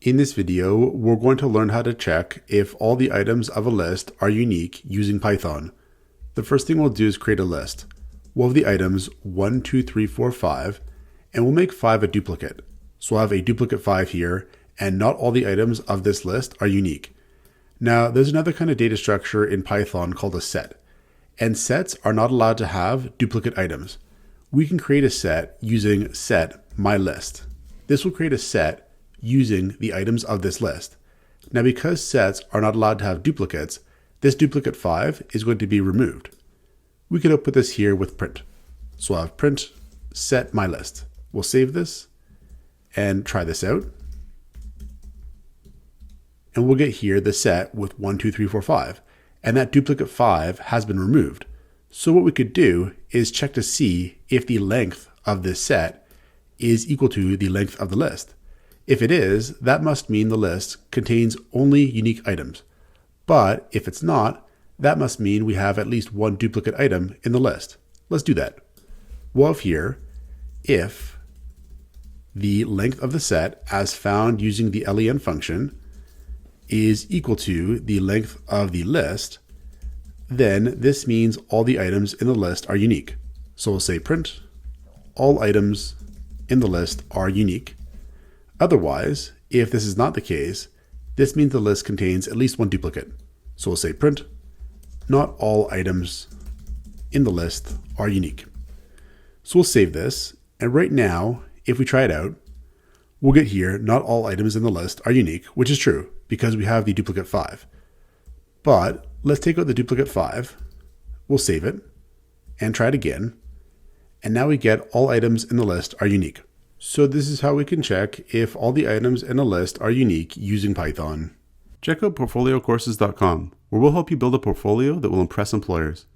In this video, we're going to learn how to check if all the items of a list are unique using Python. The first thing we'll do is create a list. We'll have the items 1, 2, 3, 4, 5, and we'll make 5 a duplicate. So we'll have a duplicate 5 here, and not all the items of this list are unique. Now, there's another kind of data structure in Python called a set, and sets are not allowed to have duplicate items. We can create a set using set mylist. This will create a set using the items of this list. Now, because sets are not allowed to have duplicates, this duplicate 5 is going to be removed. We could output this here with print. So I'll have print set mylist. We'll save this and try this out. And we'll get here the set with 1, 2, 3, 4, 5. And that duplicate 5 has been removed. So what we could do is check to see if the length of this set is equal to the length of the list. If it is, that must mean the list contains only unique items. But if it's not, that must mean we have at least one duplicate item in the list. Let's do that. We'll have here if the length of the set as found using the len function is equal to the length of the list, then this means all the items in the list are unique. So we'll say print all items in the list are unique. Otherwise, if this is not the case, this means the list contains at least one duplicate. So we'll say print not all items in the list are unique. So we'll save this, and right now, if we try it out, we'll get here not all items in the list are unique, which is true because we have the duplicate 5. But let's take out the duplicate 5, we'll save it, and try it again, and now we get all items in the list are unique. So this is how we can check if all the items in a list are unique using Python. Check out portfoliocourses.com, where we'll help you build a portfolio that will impress employers.